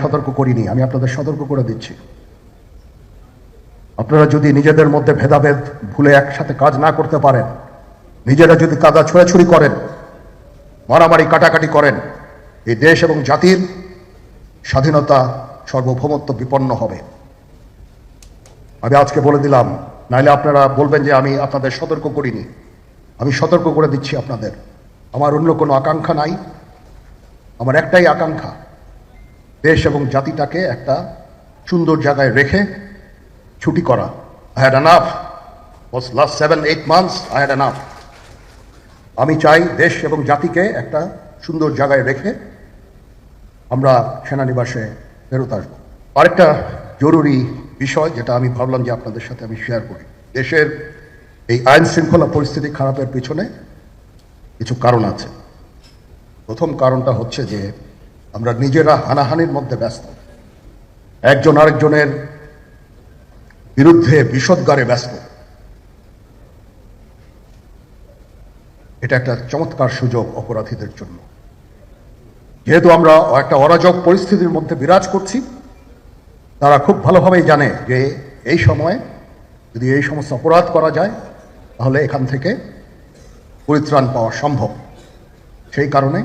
সতর্ক করিনি, আমি আপনাদের সতর্ক করে দিচ্ছি। আপনারা যদি নিজেদের মধ্যে ভেদাভেদ ভুলে একসাথে কাজ না করতে পারেন, নিজেরা যদি কাদা ছোড়াছুড়ি করেন, মারামারি কাটাকাটি করেন, এই দেশ এবং জাতির স্বাধীনতা সার্বভৌমত্ব বিপন্ন হবে। আমি আজকে বলে দিলাম, নাইলে আপনারা বলবেন যে আমি আপনাদের সতর্ক করিনি। আমি সতর্ক করে দিচ্ছি আপনাদের। আমার অন্য কোনো আকাঙ্ক্ষা নাই, আমার একটাই আকাঙ্ক্ষা, দেশ এবং জাতিটাকে একটা সুন্দর জায়গায় রেখে ছুটি করা। I had enough. Was last 7-8 months I had enough. আমি চাই দেশ এবং জাতিকে একটা সুন্দর জায়গায় রেখে আমরা সেনানিবাসে ফেরত আসবো। আরেকটা জরুরি বিষয় যেটা আমি ভাবলাম যে আপনাদের সাথে আমি শেয়ার করি। দেশের এই আইন শৃঙ্খলা পরিস্থিতি খারাপের পিছনে কিছু কারণ আছে। প্রথম কারণটা হচ্ছে যে আমরা নিজেরা হানাহানির মধ্যে ব্যস্ত, একজন আরেকজনের বিরুদ্ধে বিষোদ্গারে ব্যস্ত। এটা একটা চমৎকার সুযোগ অপরাধীদের জন্য। যেহেতু আমরা একটা অরাজক পরিস্থিতির মধ্যে বিরাজ করছি, তারা খুব ভালোভাবেই জানে যে এই সময়ে যদি এই সমস্ত অপরাধ করা যায় তাহলে এখান থেকে পরিত্রাণ পাওয়া সম্ভব। সেই কারণে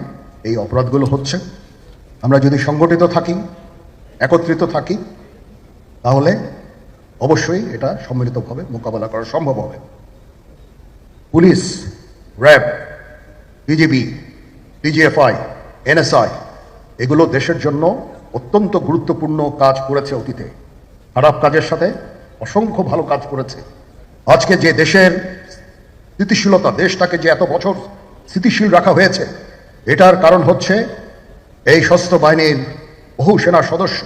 এই অপরাধগুলো হচ্ছে। আমরা যদি সংগঠিত থাকি, একত্রিত থাকি, তাহলে অবশ্যই এটা সম্মিলিতভাবে মোকাবেলা করা সম্ভব হবে। Police, RAB, BGB, DGFI, NSI এগুলো দেশের জন্য অত্যন্ত গুরুত্বপূর্ণ কাজ করেছে অতীতে। খারাপ কাজের সাথে অসংখ্য ভালো কাজ করেছে। আজকে যে দেশের স্থিতিশীলতা, দেশটাকে যে এত বছর স্থিতিশীল রাখা হয়েছে, এটার কারণ হচ্ছে এই সশস্ত্র বাহিনীর বহু সেনা সদস্য,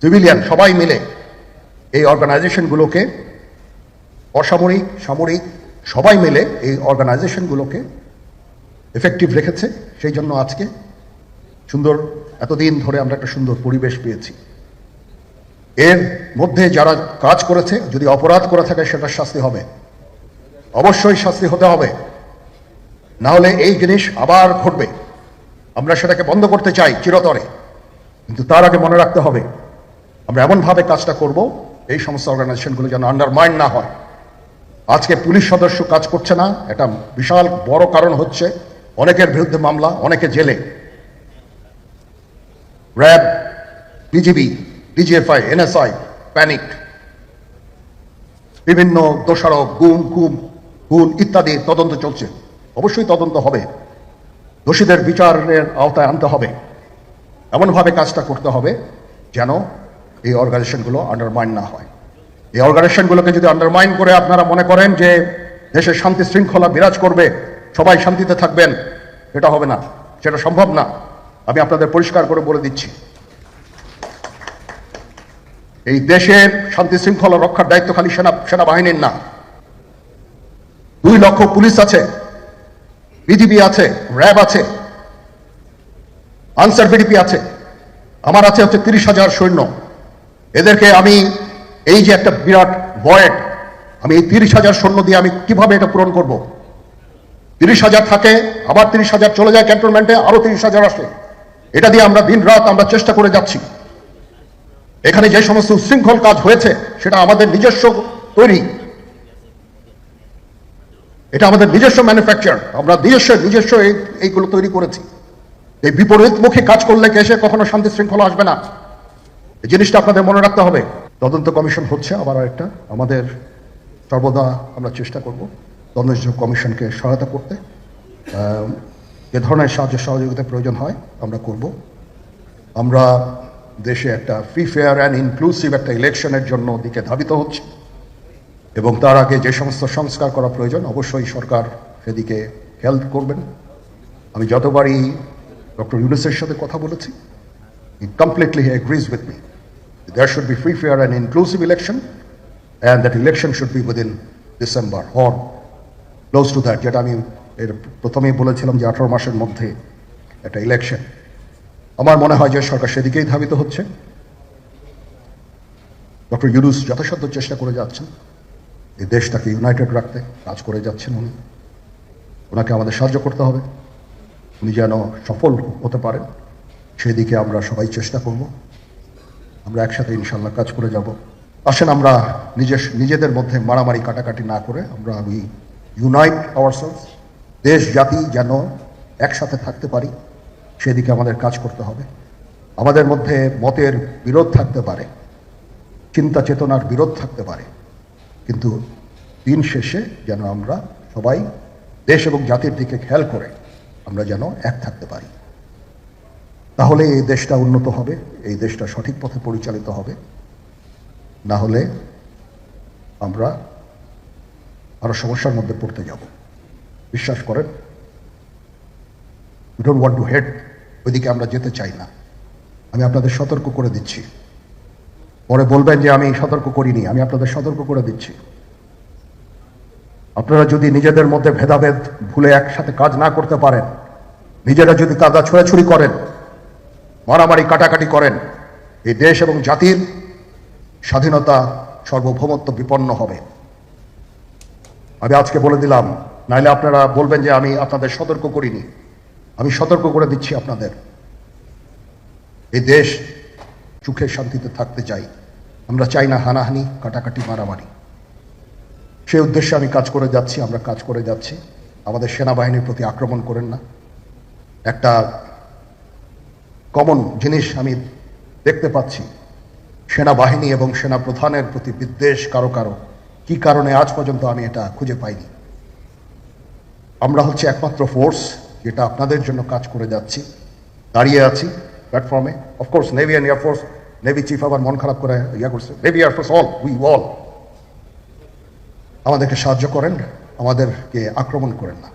সিভিলিয়ান সবাই মিলে এই অর্গানাইজেশনগুলোকে, অসামরিক সামরিক সবাই মিলে এই অর্গানাইজেশনগুলোকে এফেক্টিভ রেখেছে। সেই জন্য আজকে সুন্দর, এতদিন ধরে আমরা একটা সুন্দর পরিবেশ পেয়েছি। এর মধ্যে যারা কাজ করেছে, যদি অপরাধ করে থাকে সেটা শাস্তি হবে, অবশ্যই শাস্তি হতে হবে, না হলে এই জিনিস আবার ঘটবে। আমরা সেটাকে বন্ধ করতে চাই চিরতরে, কিন্তু তার আগে মনে রাখতে হবে আমরা এমনভাবে কাজটা করব এই সমস্ত অর্গানাইজেশনগুলো যেন আন্ডারমাইন না হয়। আজকে পুলিশ সদস্য কাজ করছে না, এটা বিশাল বড় কারণ হচ্ছে অনেকের বিরুদ্ধে মামলা, অনেকে জেলে। RAB, BGB, DGFI, NSI panic, বিভিন্ন দোষারোপ, খুন ইত্যাদি তদন্ত চলছে। অবশ্যই তদন্ত হবে, দোষীদের বিচারের আওতায় আনতে হবে। এমনভাবে কাজটা করতে হবে যেন এই অর্গানাইজেশনগুলো আন্ডারমাইন না হয়। এই অর্গানাইজেশনগুলোকে যদি আন্ডারমাইন করে আপনারা মনে করেন যে দেশের শান্তি শৃঙ্খলা বিরাজ করবে, সবাই শান্তিতে থাকবেন, এটা হবে না, সেটা সম্ভব না। আমি আপনাদের পরিষ্কার করে বলে দিচ্ছি, এই দেশের শান্তি শৃঙ্খলা রক্ষার দায়িত্ব খালি সেনাবাহিনীর না। 2 লক্ষ পুলিশ আছে, বিজিবি আছে, র্যাব আছে, আনসার বিডিপি আছে, আমার আছে হচ্ছে 30,000 সৈন্য। এদেরকে আমি এই যে একটা বিরাট ভয়েড, আমি এই 30,000 সৈন্য দিয়ে আমি কিভাবে এটা পূরণ করব? 30,000 থাকে, আবার 30,000 চলে যায় ক্যান্টনমেন্টে, আরো 30,000 আসে। এটা দিয়ে আমরা দিন রাত আমরা চেষ্টা করে যাচ্ছি। এখানে যে সমস্ত উশৃঙ্খল কাজ হয়েছে সেটা আমাদের নিজস্ব তৈরি, এটা আমাদের নিজস্ব ম্যানুফ্যাকচার, আমরা নিজস্ব এইগুলো তৈরি করেছি। এই বিপরীতমুখী কাজ করলে কেসে কখনো শান্তি শৃঙ্খলা আসবে না, এই জিনিসটা আপনাদের মনে রাখতে হবে। তদন্ত কমিশন হচ্ছে আবার একটা, আমাদের সর্বদা আমরা চেষ্টা করব তদন্ত কমিশনকে সহায়তা করতে। যে ধরনের সাহায্য সহযোগিতা প্রয়োজন হয় আমরা করব। আমরা দেশে একটা ফ্রি, ফেয়ার অ্যান্ড ইনক্লুসিভ একটা ইলেকশনের জন্য দিকে ধাবিত হচ্ছে, এবং তার আগে যে সমস্ত সংস্কার করা প্রয়োজন অবশ্যই সরকার সেদিকে হেল্প করবেন। আমি যতবারই ডক্টর ইউনূসের সাথে কথা বলেছি, he completely agrees with me. There should be free, fair and inclusive election, and that election should be within December or close to that. যেটা আমি এর প্রথমেই বলেছিলাম যে 18 মাসের মধ্যে একটা ইলেকশন। আমার মনে হয় যে সরকার সেদিকেই ধাবিত হচ্ছে। ডক্টর ইউনূস যথাসাধ্য চেষ্টা করে যাচ্ছেন এই দেশটাকে ইউনাইটেড রাখতে, কাজ করে যাচ্ছেন উনি। ওনাকে আমাদের সাহায্য করতে হবে, উনি যেন সফল হতে পারেন সেদিকে আমরা সবাই চেষ্টা করব। আমরা একসাথে ইনশাল্লাহ কাজ করে যাব। আসেন আমরা নিজেদের মধ্যে মারামারি কাটাকাটি না করে আমরা ইউনাইট আওয়ারসেলস, দেশ জাতি যেন একসাথে থাকতে পারি সেদিকে আমাদের কাজ করতে হবে। আমাদের মধ্যে মতের বিরোধ থাকতে পারে, চিন্তা চেতনার বিরোধ থাকতে পারে, কিন্তু দিন শেষে যেন আমরা সবাই দেশ এবং জাতির দিকে খেয়াল করে আমরা যেন এক থাকতে পারি। তাহলে এই দেশটা উন্নত হবে, এই দেশটা সঠিক পথে পরিচালিত হবে। না হলে আমরা আরো সমস্যার মধ্যে পড়তে যাব। বিশ্বাস করেন, we don't want to head, ওইদিকে আমরা যেতে চাই না। আমি আপনাদের সতর্ক করে দিচ্ছি। পরে বলবেন যে আমি সতর্ক করিনি, আমি আপনাদের সতর্ক করে দিচ্ছি। আপনারা যদি নিজেদের মধ্যে ভেদাভেদ ভুলে একসাথে কাজ না করতে পারেন, নিজেরা যদি কাদা ছোড়াছুড়ি করেন, মারামারি কাটাকাটি করেন, এই দেশ এবং জাতির স্বাধীনতা সার্বভৌমত্ব বিপন্ন হবে। আমি আজকে বলে দিলাম, নাইলে আপনারা বলবেন যে আমি আপনাদের সতর্ক করিনি। আমি সতর্ক করে দিচ্ছি আপনাদের। এই দেশ সুখে শান্তিতে থাকতে চাই, আমরা চাই না হানাহানি, কাটাকাটি, মারামারি। সেই উদ্দেশ্যে আমি কাজ করে যাচ্ছি, আমরা কাজ করে যাচ্ছি। আমাদের সেনাবাহিনীর প্রতি আক্রমণ করেন না। একটা কমন জিনিস আমি দেখতে পাচ্ছি, সেনাবাহিনী এবং সেনা প্রধানের প্রতি বিদ্বেষ কারো কারো। কি কারণে আজ পর্যন্ত আমি এটা খুঁজে পাইনি। আমরা হচ্ছে একমাত্র ফোর্স যেটা আপনাদের জন্য কাজ করে যাচ্ছি, দাঁড়িয়ে আছি প্ল্যাটফর্মে। Of course navy and air force, navy chief আবার মন খারাপ করে করছে, নেভি এয়ারফোর্স উই অল আমাদেরকে সাহায্য করেন, আমাদেরকে আক্রমণ করেন না,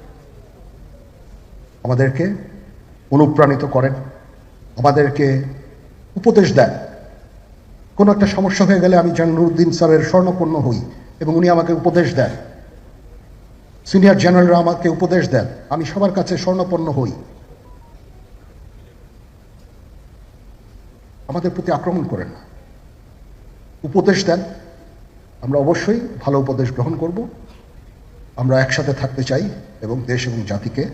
আমাদেরকে অনুপ্রাণিত করেন, আমাদেরকে উপদেশ দেন। কোনো একটা সমস্যা হয়ে গেলে আমি নুরুদ্দিন স্যারের স্বর্ণপন্ন হই এবং উনি আমাকে উপদেশ দেন। সিনিয়র জেনারেলরা আমাকে উপদেশ দেন, আমি সবার কাছে স্বর্ণপন্ন হই। আমাদের প্রতি আক্রমণ করেন না, উপদেশ দেন। আমরা অবশ্যই ভালো উপদেশ গ্রহণ করব। আমরা একসাথে থাকতে চাই এবং দেশ এবং জাতিকে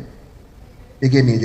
এগিয়ে নিয়ে যেতে